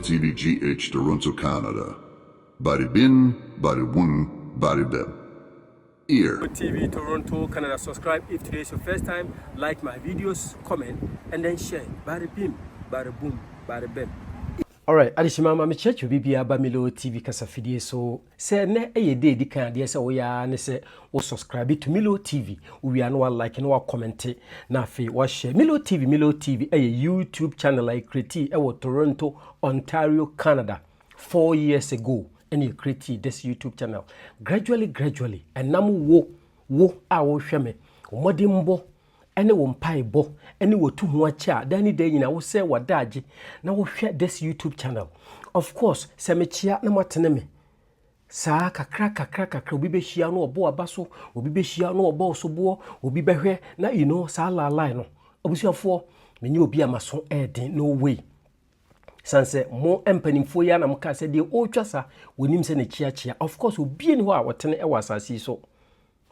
TV GH Toronto, Canada. Bari bin, bari boom, bari bem. Ear. TV Toronto, Canada. Subscribe if today is your first time. Like my videos, comment, and then share. Bari bim, bari boom, bari bem. Alright, adishima mama church will be aba Milo TV kasafidie so say ne eye day di kan de say we ne say wo subscribe to Milo TV we are no like no comment na afi wo share Milo TV eye YouTube channel I create e Toronto, Ontario, Canada 4 years ago and you create this YouTube channel gradually and nam wo a wo hwe me omodimbo ene wo mpai bo ene wo tu ho acha dani day nyina wo say wadaage na wo hwe this YouTube channel of course se me chia na matene me saa kakra obi be hia no obo abaso obi be hia no obo so bo obi be hwe na you know saa la no obusuafo menye obi amaso eden no way sanse mo empanimfo ya na mka se de o twasa wonim se ne chia of course obi ni ho a wotene e wasasi so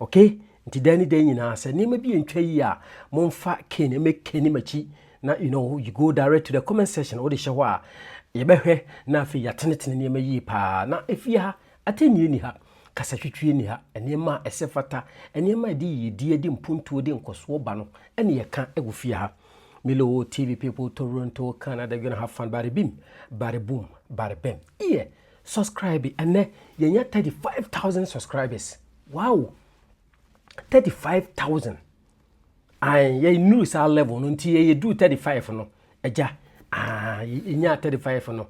okay nti dani day nyina se nema bi entwa yi a momfa kene mekeni machi na you know you go direct to the comment section o de hye ho a ye behwe na afi yatenetene nema yi pa na efi ha ateni ni ha kasatwetwe ni ha enema esefata enema di yedi mpuntuo de nkoso ba no ene ye ka egufi ha Milo TV people Toronto, Canada, you're gonna have fun. Bari bim, bari boom, bari bem. Yeah, subscribe and you 35,000 subscribers. Wow, 35,000. And you news our level until you do 35 no. Eja, you 35 no.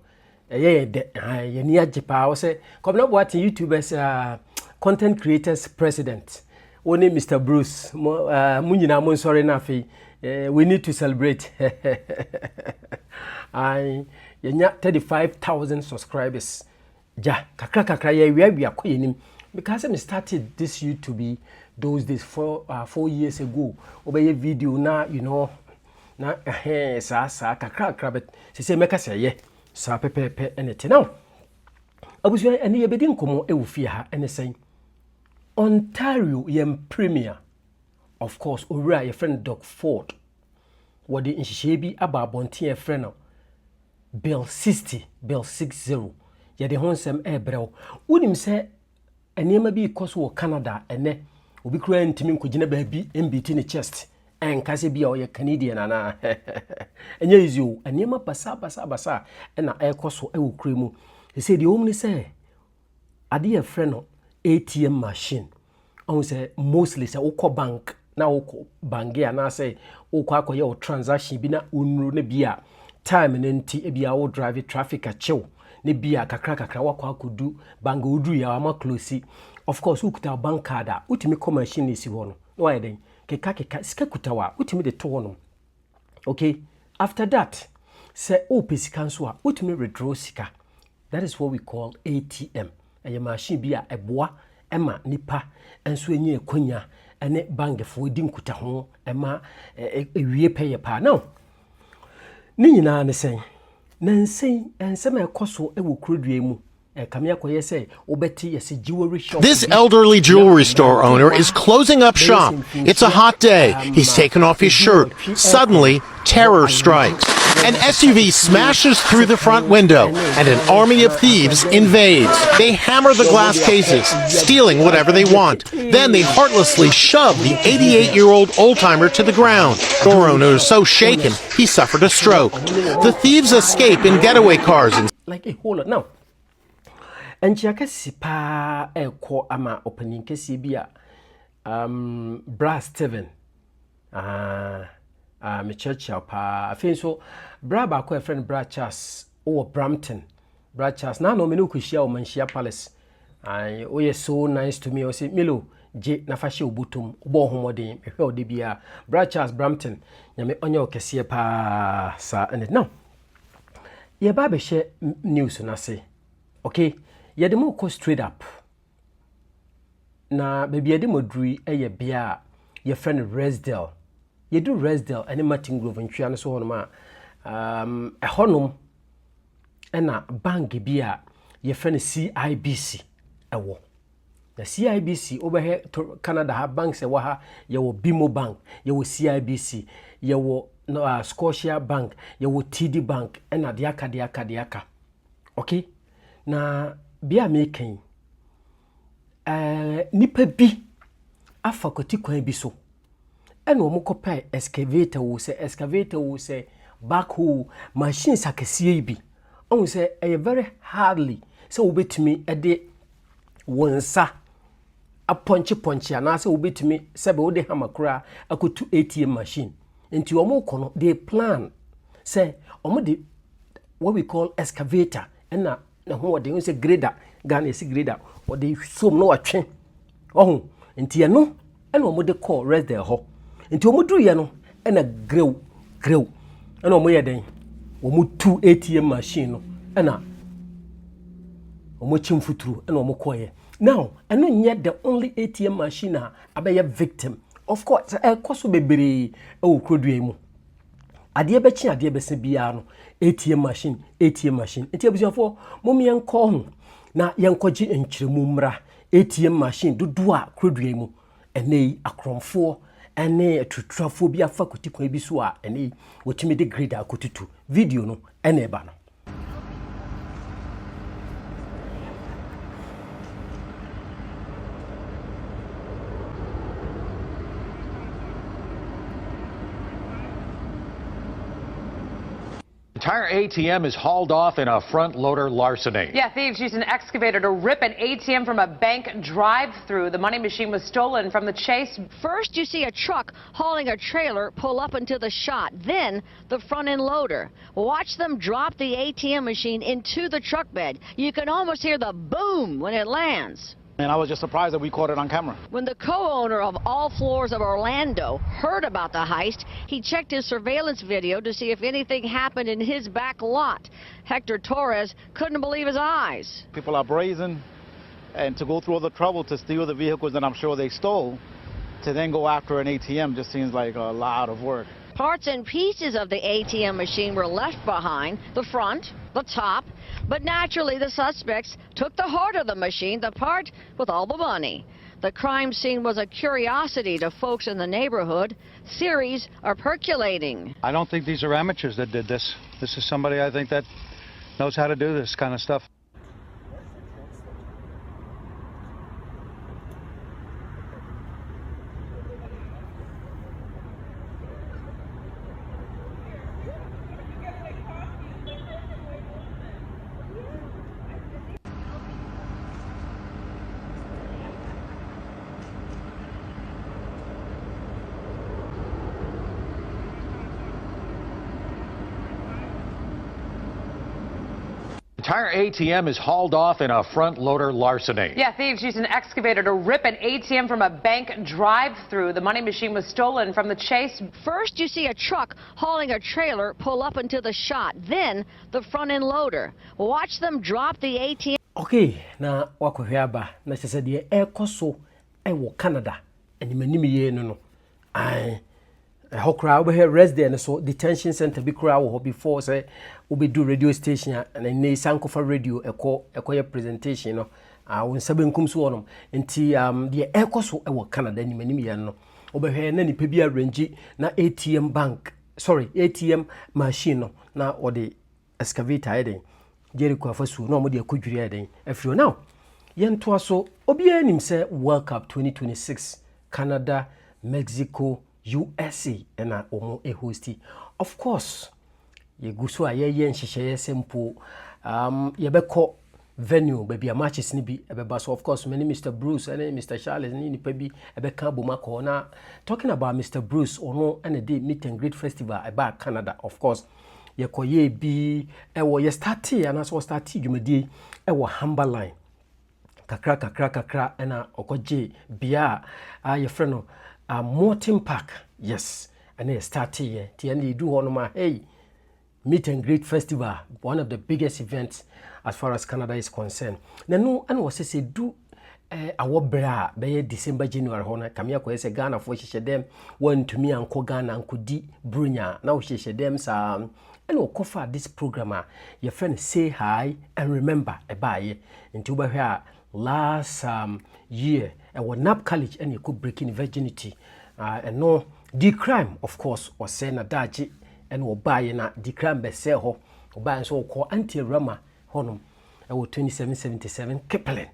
You near Japan. I say, come now watching YouTubers, content creators president. Only Mr. Bruce. Munina mon sorry nafi. We need to celebrate. I you 35,000 subscribers. Ja, kakra we are queening because I started this YouTube those days 4 years ago. Obey video now, you know. Na sa kakra but say make us say sa pepe anything now. Abusu ene ye bedi nkomo e wo fie ha ene sen Ontario yem premier of course owura your friend Doc Ford what the nhihye bi aba abonten your friend bill 60 ye de honsem e brew wonim se enema bi ikoso wo Canada ene obi kura ntimi nkogina ba bi MBT ne chest enkase bi a o ye Canadian ana enye izio enema basa ena ekoso e wo kura mu say the omni say ade your friend ATM machine on say mostly say ukọ bank na ukọ bangia na say ukọ akoye o transaction bi na unru ne bia time ne nti e bia wo drive traffic a chill ne bia kakra wakọ akodu banga oduru ya ma close of course ukuta bank card a utimi ko machine isi ho no why then keka sika kutawa utimi de to no okay after that say opesika nso a utimi withdraw sika that is what we call ATM a machine bia eboa ema nipa enso enye ekonya ene bangefo di nkuta ho ema ewie peye pa now ni nyina ne sen nansen ensema ekoso ewo krodua mu This elderly jewelry store owner is closing up shop. It's a hot day. He's taken off his shirt. Suddenly, terror strikes. An SUV smashes through the front window, and an army of thieves invades. They hammer the glass cases, stealing whatever they want. Then they heartlessly shove the 88-year-old old-timer to the ground. The store owner is so shaken, he suffered a stroke. The thieves escape in getaway cars. Like a whole lot now. And Jakasi pa eko ama opening kesi bia Bra Steven me church pa afin so bra ba ko friend Bra Charles o Brampton Bra Charles na no me no kuhia o manhia palace ai o ye so nice to me o say Milo je na fa hye obutum obo homoden me hwe o de bia Bra Charles Brampton nyame onye okese pa sa and now ye ba be hye news na say okay yede mo ko straight up na baby yede mo duri eye bia your friend Resdale ye do Resdale any Martin Grove ntwia no so hono ma honom na bank bia your friend CIBC ewo na CIBC obehe Canada ha bank se wa ha ye wo Bimo Bank ye wo CIBC ye wo Scotia Bank ye wo TD Bank na de aka okay na bia making nipa bi afa kwati kwan bi so ene omo kopa excavator wo se backhoe machines akese bi on say e very hardly so obetumi e de wonsa a ponchi ana say obetumi sebe wo de hamakura akotu ATM machine enti omo kono they plan say omo de what we call excavator na ho de say grader Ghana is grader or they so no atwe oh enti ye no ena omo de call rest there ho enti omo duru ye no ena grew ena omo ye den omo tu ATM machine no ena omo chimfuturu ena omo koye now eno nye the only ATM machine abeye victim of course koso bebere o krodua mu ade bechi ade bese bia no ATM machine enti abusiafo momi enko ho na yenkoji enkyiremu mra ATM machine dodo a krodua mu ene akromfo ene atutrafo bi afa kotikwan bi so a ene wotimi de grade akotutu video no ene ba no. Entire ATM is hauled off in a front loader larceny. Yeah, thieves used an excavator to rip an ATM from a bank drive-through. The money machine was stolen from the Chase. First, you see a truck hauling a trailer pull up into the shot. Then, the front-end loader. Watch them drop the ATM machine into the truck bed. You can almost hear the boom when it lands. And I was just surprised that we caught it on camera. When the co-owner of All Floors of Orlando heard about the heist, he checked his surveillance video to see if anything happened in his back lot. Hector Torres couldn't believe his eyes. People are brazen, and to go through all the trouble to steal the vehicles that I'm sure they stole, to then go after an ATM just seems like a lot of work. Parts and pieces of the ATM machine were left behind, the front, the top, but naturally the suspects took the heart of the machine, the part with all the money. The crime scene was a curiosity to folks in the neighborhood. Theories are percolating. I don't think these are amateurs that did this. This is somebody I think that knows how to do this kind of stuff. Entire ATM is hauled off in a front loader larceny. Yeah, thieves used an excavator to rip an ATM from a bank drive-through. The money machine was stolen from the Chase. First, you see a truck hauling a trailer pull up into the shot. Then, the front-end loader. Watch them drop the ATM. Okay, na wakohwaba na chese de ekoso wo Canada animanimi ye no ai hokra we here resident so detention center bi kura wo before say we do radio station and ne sankofa radio ekoye presentation no won sabenkum so wonom enti de ekoso wo Canada animanimi ye no obehwe na nipa bi arrange na ATM machine no na ode excavator eden Jericho afasu no mo de akudwiri eden afiro now yento aso obia nim say World Cup 2026 Canada, Mexico, USA na omo hosti of course ye guso aye nhihye sempo yebeko venue baby a matches ni bi ebeba so of course many Mr. Bruce and Mr. Charles ni nipa bi ebeka bomako na talking about Mr. Bruce ono and a day meet and greet festival about Canada of course ye koye bi ewo ye starti and so starti dwumadi ewo Humber line kakra na okoje bia ye friend no Morton Park yes and they started here TND do one my hey meet and greet festival one of the biggest events as far as Canada is concerned na no and was say do awo bra be December January hona kamia ko say Ghana for hye dem want to me anko Ghana ankodi brunya na wo hye dem sa and we cover this program your friend say hi and remember ebaye into here last year at Nap College and you could break in virginity and no the crime of course was saying na daji and we buy na the crime be say ho buy so call anti rama honum ɛwɔ 2777 Kipling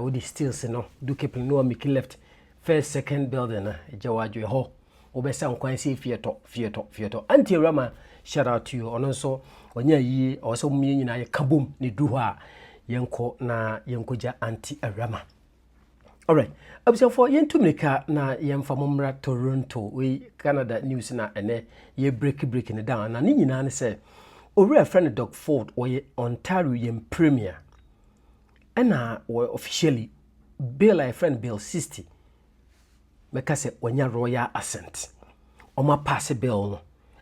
with the steels no do Kipling no make left first second building na jawadwe ho obesa nkwan se fieto anti rama shout out to you ono so onya yi o so mumye nyina ye kabom ne du ho a yenko na yenkoja anti rama. Alright, abisa for yentumika na yemfa momra Toronto we Canada news na ene ye break ne down na ni nyina ne se owura friend Doug Ford or Ontario yem premier ena or officially bill a friend bill 60 meka se wanya royal assent oma pass bill no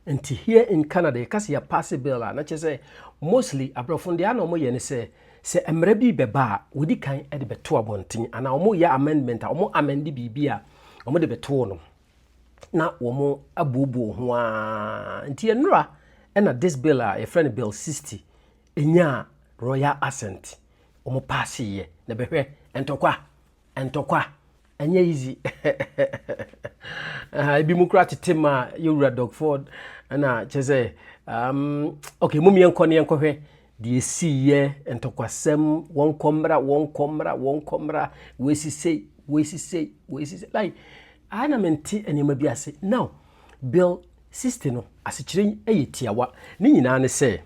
nti here in Canada you kasi ya pass bill na che mostly abrofo de ana omo ye ne se emre bi beba wodi kan e de beto abonten ana omo ya amendment a omo amend bibia omo de beto no na omo abubu ho a nti enra ena this bill a friend bill 60 enya royal assent omo pass ye na behwe entokwa enya easy Democrat tema yura Doug Ford na cheze okay mum yenko ne yenko hwe de si ye entokwasem won komra we si say like ana menti enema bi ase now bill 60 no asekire eyetiawa ni nyina ne se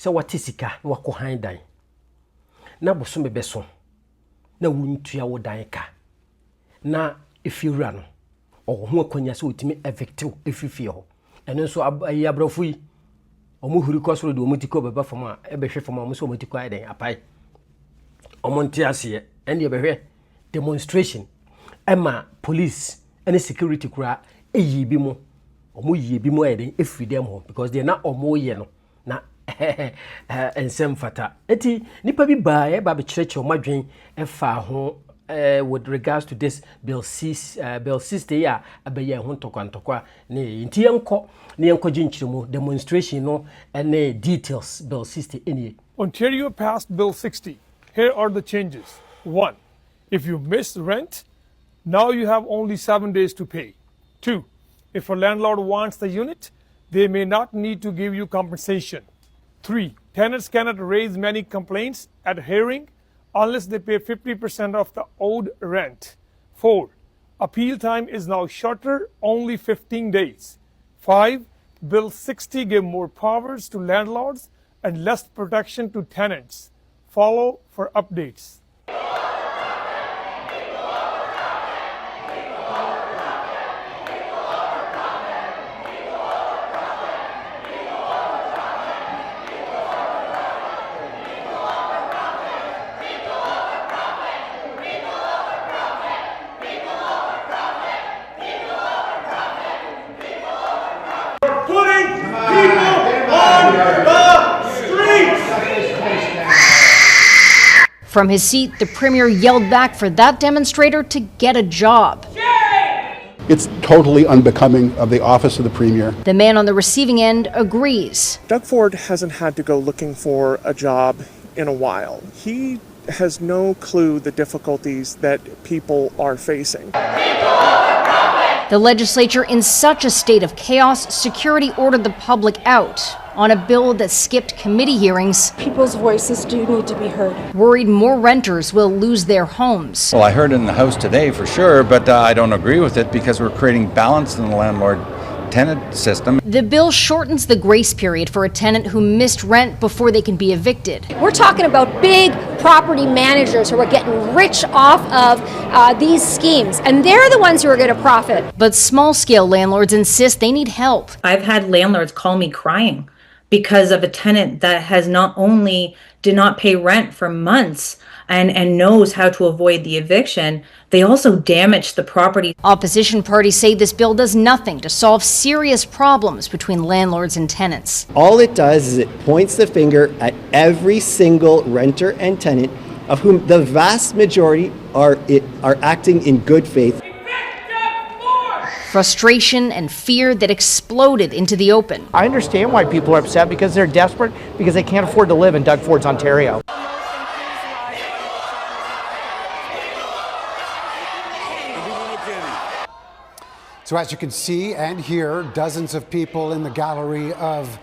watisika na wako handan na boso bebeso na wuntua wo dan ka na efiwura no ho akonya se otimi effective efifie ho eno nso abrofo yi omo huri kosoro de omotiko beba fama ebehwe fama omo so omotiko aiden apai omonte ase ene ebehwe demonstration ema police and security kura eyi bi mo omo yi bi mo aiden efiri dem ho because they na omo ye no na ensem fata eti nipa bi ba be kireche omadwen efa ho with regards to this bill 60 ya abaye ho ntokwa ne nti yenko ginchiremu demonstration no and details bill 60 any. Ontario passed bill 60. Here are the changes. 1. If you miss rent, now you have only 7 days to pay. 2. If a landlord wants the unit, they may not need to give you compensation. 3. Tenants cannot raise many complaints at hearing unless they pay 50% of the owed rent. 4. Appeal time is now shorter, only 15 days. 5. Bill 60 gave more powers to landlords and less protection to tenants. Follow for updates. From his seat, the premier yelled back for that demonstrator to get a job. It's totally unbecoming of the office of the premier. The man on the receiving end agrees. Doug Ford hasn't had to go looking for a job in a while. He has no clue the difficulties that people are facing. The legislature in such a state of chaos, security ordered the public out on a bill that skipped committee hearings. People's voices do need to be heard. Worried more renters will lose their homes. Well, I heard it in the House today for sure, but I don't agree with it because we're creating balance in the landlord-tenant system. The bill shortens the grace period for a tenant who missed rent before they can be evicted. We're talking about big property managers who are getting rich off of these schemes, and they're the ones who are going to profit. But small-scale landlords insist they need help. I've had landlords call me crying because of a tenant that has not only did not pay rent for months and knows how to avoid the eviction, they also damaged the property. Opposition parties say this bill does nothing to solve serious problems between landlords and tenants. All it does is it points the finger at every single renter and tenant, of whom the vast majority are acting in good faith. Frustration and fear that exploded into the open. I understand why people are upset because they're desperate because they can't afford to live in Doug Ford's Ontario. So as you can see and hear, dozens of people in the gallery of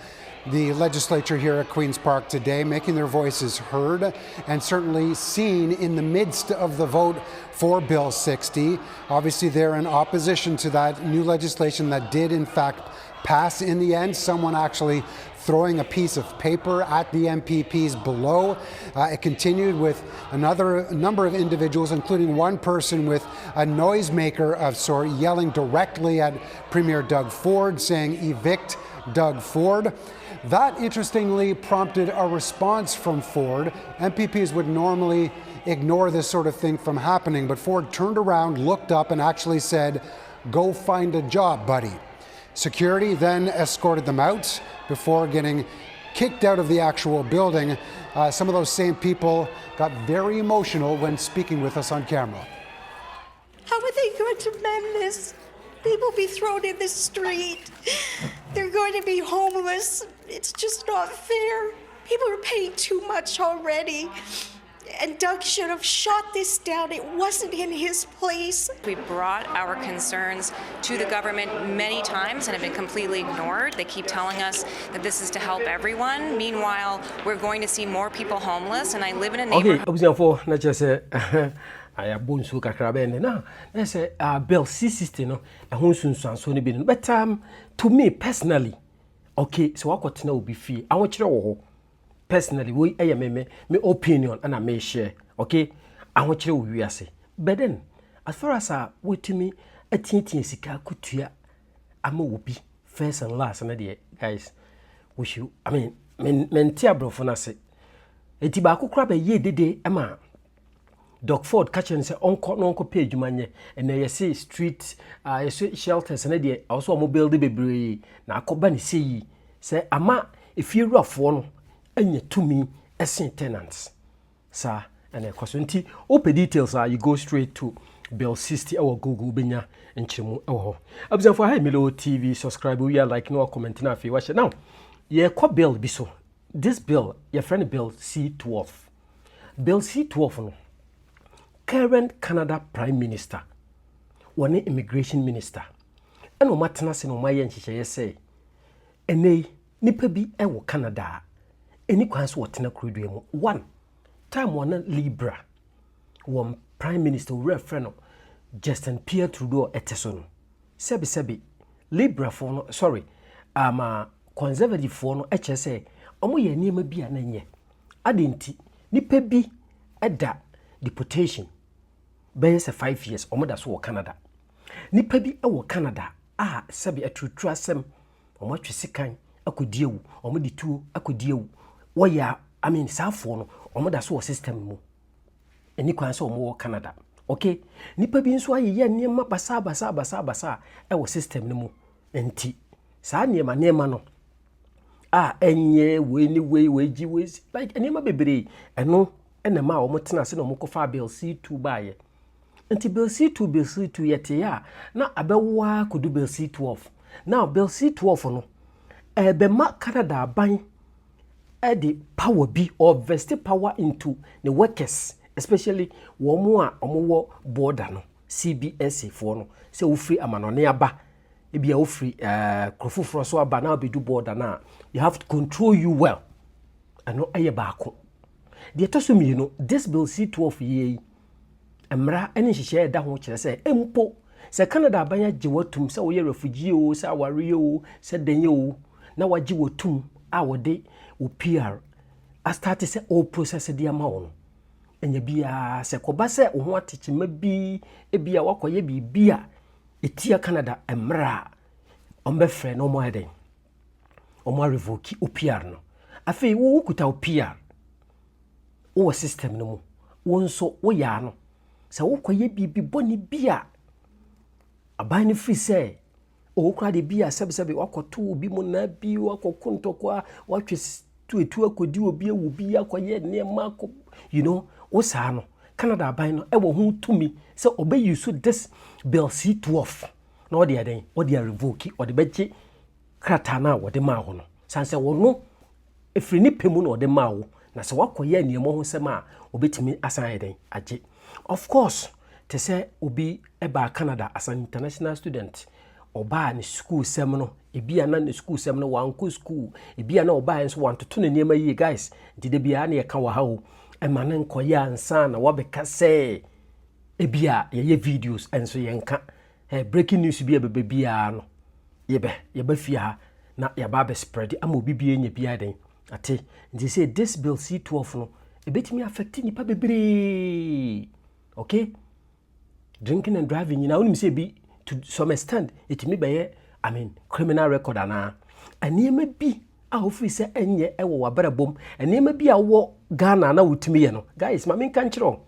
the legislature here at Queen's Park today, making their voices heard and certainly seen in the midst of the vote for Bill 60. Obviously, they're in opposition to that new legislation that did, in fact, pass in the end. Someone actually throwing a piece of paper at the MPPs below. It continued with another number of individuals, including one person with a noisemaker of sort, yelling directly at Premier Doug Ford, saying, "Evict Doug Ford." That, interestingly, prompted a response from Ford. MPPs would normally ignore this sort of thing from happening, but Ford turned around, looked up, and actually said, "Go find a job, buddy." Security then escorted them out before getting kicked out of the actual building. Some of those same people got very emotional when speaking with us on camera. How are they going to mend this? People be thrown in the street. They're going to be homeless. It's just not fair. People are paying too much already. And Doug should have shot this down. It wasn't in his place. We brought our concerns to the government many times and have been completely ignored. They keep telling us that this is to help everyone. Meanwhile, we're going to see more people homeless, and I live in a neighborhood. Okay, not just I have bones who can now. There's a Bill C-60, no, a Hunsun so ni but to me personally, okay, so I got to know be fee. I want you to personally, we me opinion and I may share. Okay, I want you to say. But then, as far as what to me, a tintin sika kutia, I'm a whoopee first and last, and guys, wish you. I mean, men bro for us. A tobacco crab a ye de Emma. Doug Ford catching say uncle page manye, and they say street shelters and idea also mobile de bebre. Na kobani say ama if you rough one. Enye to me as tenants, sir, and a question. Open details are you go straight to Bill 60 or Google Benya and Chimu. Oh, observe for Milo TV, subscribe, we are like no comment now if you watch it now. Yeah, what bill be so? This bill, your friend Bill C-12. Bill C-12, no. Current Canada Prime Minister, one immigration minister, and no matter no my and she say, and they nipa bi ewo Canada. Any kwanso watena krudu mu one time one Libra one prime minister refereno Justin Pierre Trudeau eteso no sebi Libra for no sorry conservative for no eche say omo ye niema bia na nye adenti nipa bi eda deportation be say 5 years omo da so wo Canada nipa bi e wo Canada sebi atrutu asem omo twesikan akodiewu omo di tuo akodiewu waya I mean safo no omo da so system mu eni kwan so omo Canada okay nipa bi nso aye niema basa e wo system no mu enti saa niema no enye we ji like niema bebre eno enema omo tena se no omo kofa bill C2 baaye enti bill C2 yete ya na abewa kodu bill C12 now bill C12 no ebema Canada ban the power be or vested power into the workers, especially womo border no CBSA for no say we free amanone aba e bia we free krofu froso aba na be do border na you have to control you well and no eye baako the toso mi no this bill C12 ye emra ene hihye da ho kire say empo say Canada abanya gye watum say we refugee o say aware o say denye o na wagye watum awode o PR a start say all process the amount enya bia se koba se wo ho atechema bi e bia wakoye bibia etia Canada emra ombe frɛ no mo eden omo revoke o PR no afei wo kuta o PR o system no mu wo nso wo ya no se wo koye bibi boni bia aban ni free say o kra de bia sebe wakoto obi mu na bi wakokuntokwa watwe tu akodi obi ewu bi akoye niema ko you know wo saa no Canada aban no e wo hu tumi se obe use this bill C12 na odi aden odi revoke odi beje krata na wo de ma ho no sanse wo no efri ni pemu na odi ma wo na se wakoye niema ho sema obetimi asan aden age of course te se obi eba Canada as an international student oba ne school sem no ebia na ne school sem no wanko school ebia na oba enso wantoto ne niema yi guys nti de bia na ye ka wa ha o e ma ne nkoye ansa na wabeka se ebia ye videos enso ye nka breaking news bia bebia no ye ba fia ha na ya ba be spread ama obi bia nya bia den ate nti say this bill C-12 no ebetimi affect nipa bebre okay drinking and driving you know when say be to some extent it may be criminal record ana aniema bi a ofiri se enye ewo wabrabom aniema bi a wo Ghana na wutimi ye no guys ma men kan kire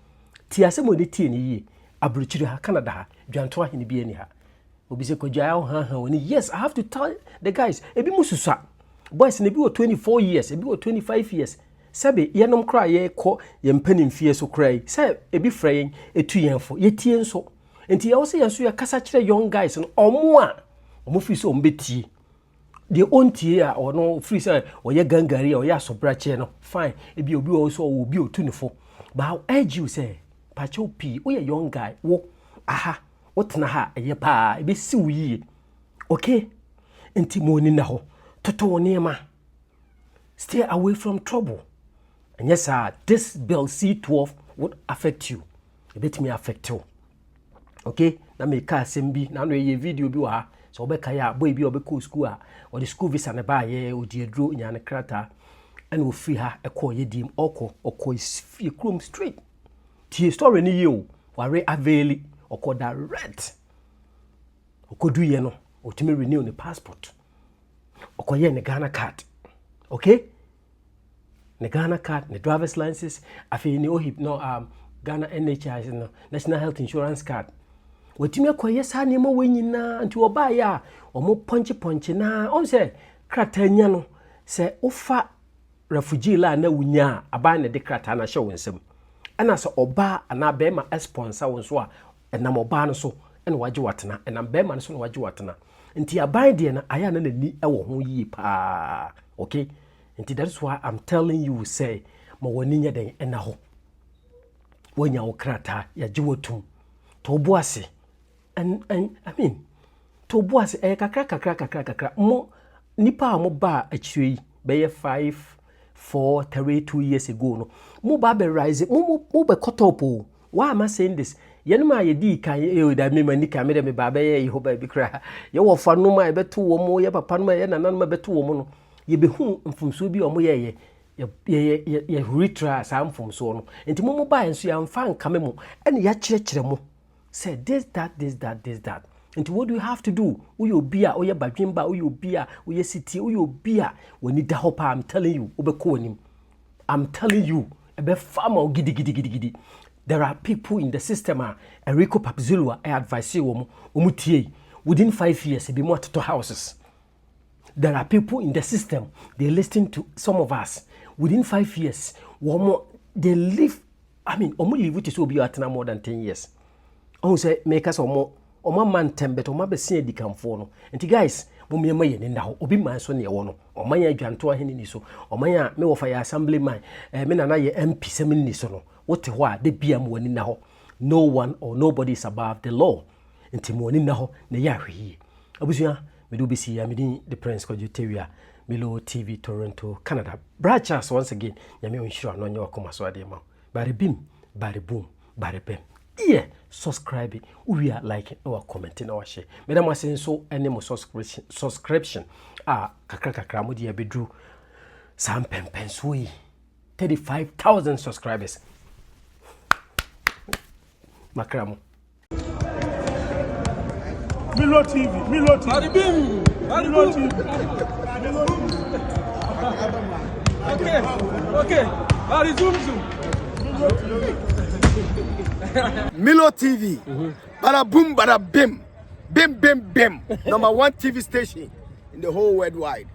ti asemo ne tie ni yi abruchiri ha Canada ha dwanto ahene bi ani ha obi se kodwa ha oni yes I have to tell the guys ebi mususa boys ne bi wo 24 years ebi wo 25 years sabe yenom kra ye ko ye mpanimfie so kra say ebi frayen etu yenfo ye tie nso enti ye wo se yenso ye kasa kire young guys no omo fi so mbeti de ontie a ono free say oye gangari oye asobrache no fine ebi obi wo so obi otunifo ba urge you say pacho p we young guy wo aha wotena ha eye pa ebi si wuyi okay enti mo ni na ho toto woniema stay away from trouble. And yes, sir, this bill C-12 would affect you. A bit me affect you. Okay? Na me ka sembi na no ye video bi wa so obeka ya boy bi obeka school or the school visa na ba ye odi edro nya ne krata and wo free ha ekọ ye dim okọ fie krom straight. Tie story ni ye o ware avail okọ direct. Okọ du ye no otime renew ne passport. Okọ ye ne Ghana card. Okay? Ne Ghana card, ne driver's license, afi ni ohip no Ghana NHIS no National Health Insurance card. Wotimi akoye sa ne mo wanyina nti oba ya omo ponche na on se krata nya no se ofa refugee la na wunya aba ne de krata na hye wonsem. Ana se oba ana be ma sponsor won so a enam oba no so ene waje watena enam be ma no so na waje watena. Nti aban de na aya na ni ewo ho yi pa. Okay? And that's why I'm telling you, say, ma wani nya den ena ho. Wanya okrata ya jiwotum. To boase. And I mean, to boase kakra. Mo nipa mo ba achiri be 2 years ago no. Mo ba be rise. Mo be cut up. Why am I saying this? Yenuma ye di kan e da me mani ka me de me ba be ye ho ba bi kra. Ye wo fa no ma e beto wo mo ye papa no ma ye nana no ma beto wo mo no. Ye behu mfumso bi omo ye retry sa mfumso no enti mo ba enso ya mfa nkame mo ene ya kirekire mo say this that enti what do you have to do we obi a oye badwemba we obi a oye city we obi a woni da hopa I'm telling you obeko onim I'm telling you ebe farmer gidi there are people in the system Enrico Papzilwa I advise you omutie within 5 years be more to houses. There are people in the system, they listen to some of us. Within 5 years, they live, live which is will be at more than 10 years. I say, make us or man tembet or my besi di camfono. And guys, mummy may in the obi man so near one, or my jantua hiniso, or my me of fire assembly man, men and I MP seminisono. What the why they be in now. No one or nobody is above the law. And Timon now, ne yari. Abusia. Me do be see I'm the Prince Kojuteria, Milo TV, Toronto, Canada. Brachas once again, Yami unsure no your coma so adema. Bari bim, bari boom, bari bem. Yeah, subscribe. We are liking or commenting our share. Madam was saying so any more subscription. Kakra mudi bedru. Sam Pempensui. 35,000 subscribers. Makramo. Milo TV. Milo TV. Okay. Milo TV. Bada boom, bada bim. Bim. Number 1 TV station in the whole worldwide.